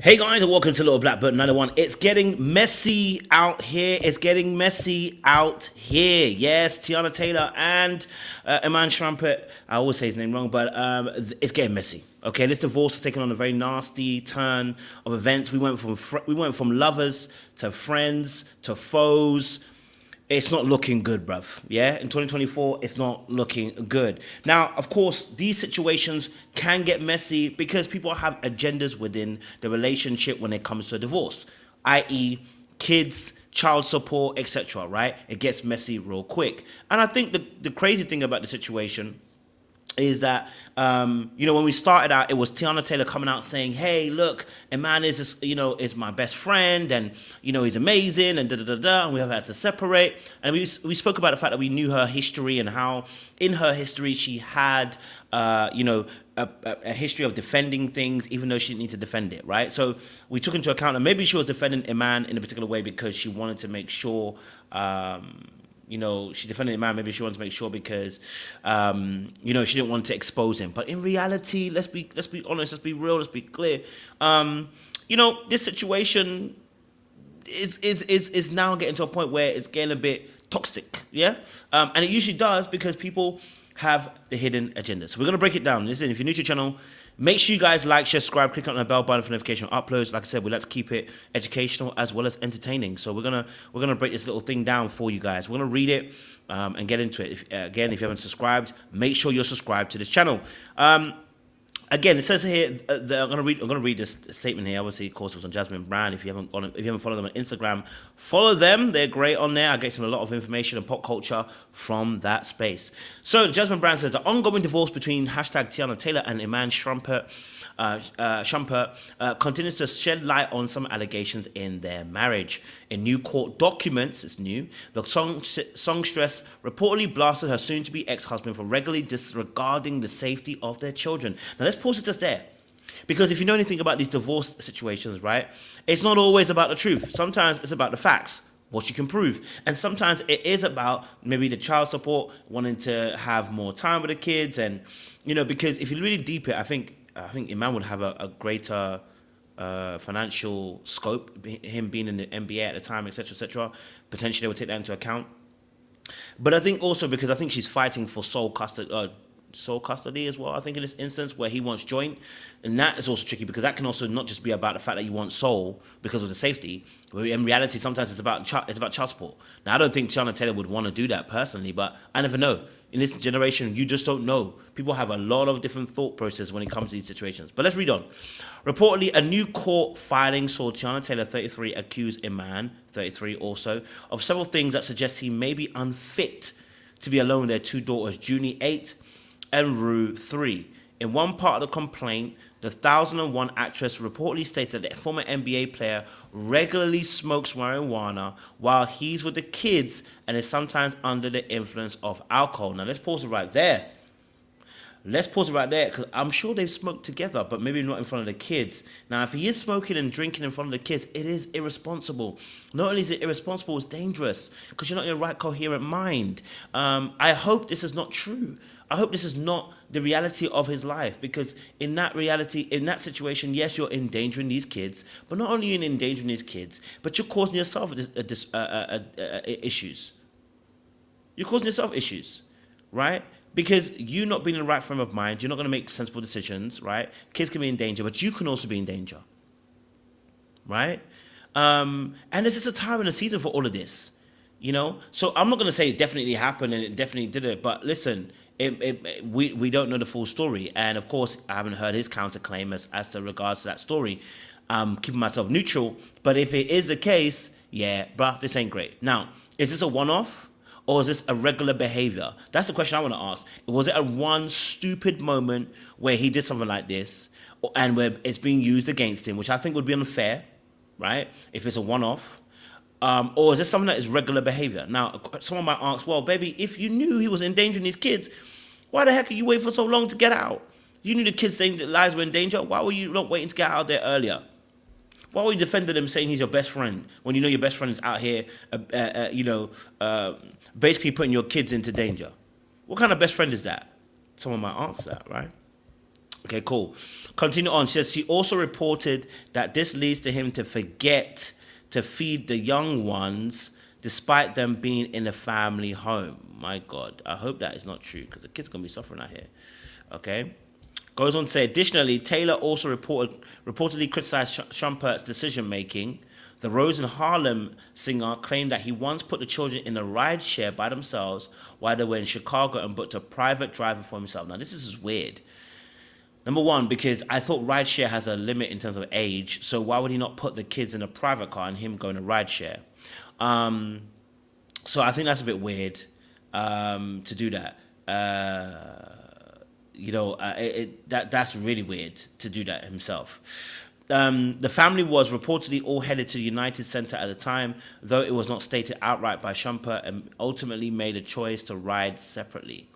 Hey guys, and welcome to Little Black Button 91. It's getting messy out here. It's getting messy out here. Yes, Teyana Taylor and Iman Shumpret. I always say his name wrong, but it's getting messy. Okay, this divorce has taken on a very nasty turn of events. We went from lovers to friends to foes. It's not looking good, bruv. Yeah, in 2024, it's not looking good. Now, of course, these situations can get messy because people have agendas within the relationship when it comes to a divorce, i.e., kids, child support, etc. Right? It gets messy real quick. And I think the crazy thing about the situation is that when we started out, it was Teyana Taylor coming out saying, "Hey, look, Iman is my best friend, and he's amazing, and da da da da." And we have had to separate, and we spoke about the fact that we knew her history and how in her history she had a history of defending things, even though she didn't need to defend it, right? So we took into account that maybe she was defending Iman in a particular way because she wanted to make sure. She defended Iman. Maybe she wanted to make sure because, she didn't want to expose him. But in reality, let's be honest, let's be real, let's be clear. This situation is now getting to a point where it's getting a bit toxic, yeah. And it usually does because people have the hidden agenda. So we're gonna break it down. Listen, if you're new to the channel, make sure you guys like, share, subscribe, click on the bell button for notification uploads. Like I said, we like to keep it educational as well as entertaining. So we're gonna break this little thing down for you guys. We're gonna read it and get into it. If you haven't subscribed, make sure you're subscribed to this channel. Again, it says here that I'm gonna read this statement here. Obviously, of course, it was on Jasmine Brand. If you haven't followed them on Instagram, follow them. They're great on there. I get some a lot of information and pop culture from that space. So Jasmine Brand says the ongoing divorce between #Teyana Taylor and Iman Shumpret continues to shed light on some allegations in their marriage. In new court documents, it's new, the songstress reportedly blasted her soon-to-be ex-husband for regularly disregarding the safety of their children. Now let's pause it just there. Because if you know anything about these divorce situations, right, it's not always about the truth. Sometimes it's about the facts, what you can prove. And sometimes it is about maybe the child support, wanting to have more time with the kids. And, because if you really deep it, I think Iman would have a greater financial scope, him being in the NBA at the time, etc., etc. Potentially they would take that into account. But I think also because I think she's fighting for sole custody as well, I think in this instance where he wants joint, and that is also tricky because that can also not just be about the fact that you want sole because of the safety, but in reality sometimes it's about child support. Now I don't think Teyana Taylor would want to do that personally, but I never know. In this generation, you just don't know. People have a lot of different thought process when it comes to these situations. But let's read on. Reportedly, a new court filing saw Teyana Taylor, 33, accuse Iman, 33 also, of several things that suggest he may be unfit to be alone with their two daughters, Junie, 8, and Rue, 3. In one part of the complaint, the 2001 actress reportedly stated that the former NBA player regularly smokes marijuana while he's with the kids and is sometimes under the influence of alcohol. Now, let's pause it right there. Because I'm sure they've smoked together, but maybe not in front of the kids. Now, if he is smoking and drinking in front of the kids, it is irresponsible. Not only is it irresponsible, it's dangerous because you're not in the right coherent mind. I hope this is not true. I hope this is not the reality of his life, because in that situation, yes, you're endangering these kids, but not only are you endangering these kids, but you're causing yourself issues. You're causing yourself issues, right? Because you not being in the right frame of mind, you're not going to make sensible decisions, right? Kids can be in danger, but you can also be in danger, right? And there's just a time and a season for all of this, So I'm not going to say it definitely happened and it definitely did it, but listen, we don't know the full story. And of course, I haven't heard his counterclaim as to regards to that story. Keeping myself neutral. But if it is the case, yeah, bruh, this ain't great. Now, is this a one-off? Or is this a regular behavior? That's the question I want to ask. Was it a one stupid moment where he did something like this and where it's being used against him, which I think would be unfair, right? If it's a one-off. Or is this something that is regular behavior? Now, someone might ask, well, baby, if you knew he was endangering these kids, why the heck are you waiting for so long to get out? You knew the kids' lives were in danger. Why were you not waiting to get out there earlier? Why were you defending him saying he's your best friend when you know your best friend is out here, basically putting your kids into danger? What kind of best friend is that? Someone might ask that, right? Okay, cool. Continue on. She says she also reported that this leads to him to forget to feed the young ones despite them being in a family home. My God, I hope that is not true because the kid's going to be suffering out here. Okay. Goes on to say, additionally, Taylor also reportedly criticized Shumpert's decision making. The Rose in Harlem singer claimed that he once put the children in a rideshare by themselves while they were in Chicago and booked a private driver for himself. Now, this is weird. Number one, because I thought rideshare has a limit in terms of age, so why would he not put the kids in a private car and him go in a rideshare? So I think that's a bit weird to do that. That's really weird to do that himself. The family was reportedly all headed to the United Center at the time, though it was not stated outright by Shumpret, and ultimately made a choice to ride separately.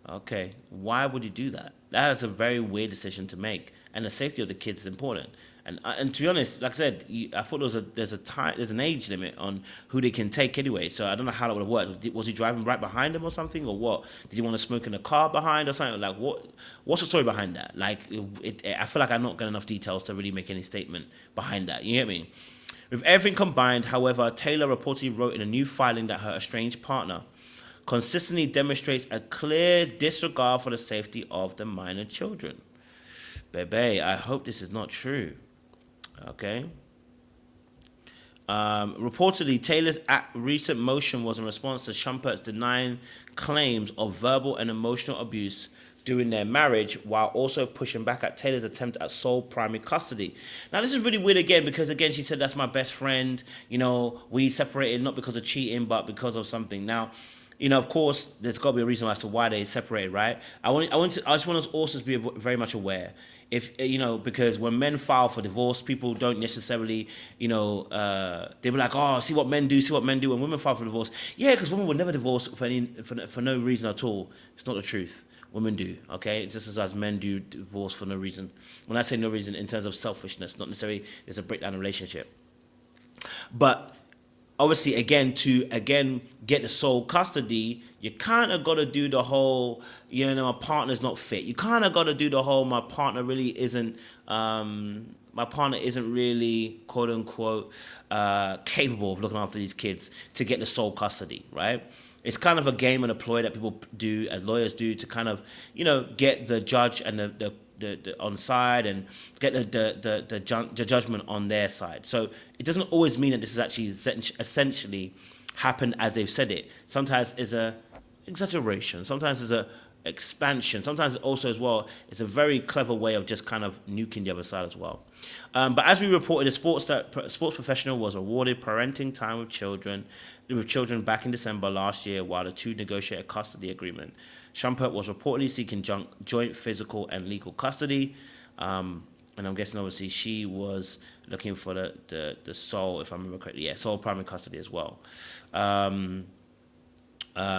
Okay, why would you do that? That is a very weird decision to make, and the safety of the kids is important. And to be honest, like I said, I thought there's an age limit on who they can take anyway. So I don't know how that would have worked. Was he driving right behind them or something, or what? Did he want to smoke in the car behind or something? Like what's the story behind that? Like I feel like I'm not getting enough details to really make any statement behind that. You get me? With everything combined, however, Taylor reportedly wrote in a new filing that her estranged partner consistently demonstrates a clear disregard for the safety of the minor children. Bebe, I hope this is not true. Okay. Reportedly, Taylor's recent motion was in response to Shumpert's denying claims of verbal and emotional abuse during their marriage, while also pushing back at Taylor's attempt at sole primary custody. Now, this is really weird again, because again, she said, that's my best friend. We separated not because of cheating, but because of something. Now, of course, there's got to be a reason as to why they separated, right? I just want us also to be very much aware. If because when men file for divorce, people don't necessarily, they be like, oh, see what men do. When women file for divorce, yeah, because women would never divorce for no reason at all. It's not the truth. Women do, okay? It's just as men do divorce for no reason. When I say no reason, in terms of selfishness, not necessarily there's a breakdown in a relationship. But obviously, to get the sole custody, you kind of got to do the whole, my partner's not fit. You kind of got to do the whole, my partner isn't really, quote unquote, capable of looking after these kids to get the sole custody, right? It's kind of a game and a ploy that people do, as lawyers do, to kind of, get the judge and the on side and get the judgment on their side. So it doesn't always mean that this is actually essentially happened as they've said it. Sometimes it's a exaggeration. Sometimes it's a expansion. Sometimes also as well, it's a very clever way of just kind of nuking the other side as well. But as we reported, a sports professional was awarded parenting time with children back in December last year, while the two negotiated a custody agreement. Shumpret was reportedly seeking joint physical and legal custody, and I'm guessing obviously she was looking for the sole, if I remember correctly, sole primary custody as well.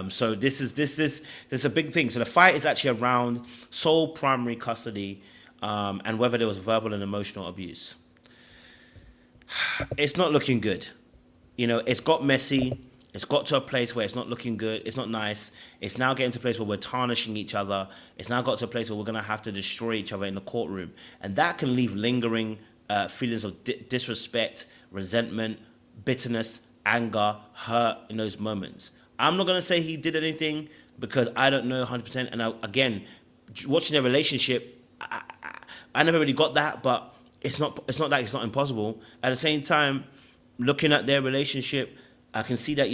So this is a big thing. So the fight is actually around sole primary custody, and whether there was verbal and emotional abuse. It's not looking good. It's got messy. It's got to a place where it's not looking good. It's not nice. It's now getting to a place where we're tarnishing each other. It's now got to a place where we're going to have to destroy each other in the courtroom. And that can leave lingering feelings of disrespect, resentment, bitterness, anger, hurt in those moments. I'm not going to say he did anything because I don't know 100%. And again, watching their relationship, I never really got that, but it's not like it's not impossible. At the same time, looking at their relationship, I can see that,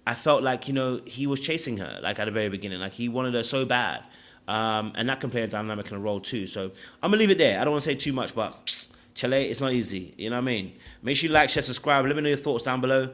I felt like, he was chasing her, like at the very beginning. Like he wanted her so bad. And that can play a dynamic in a role too. So I'm going to leave it there. I don't want to say too much, but Chile, it's not easy. You know what I mean? Make sure you like, share, subscribe. Let me know your thoughts down below.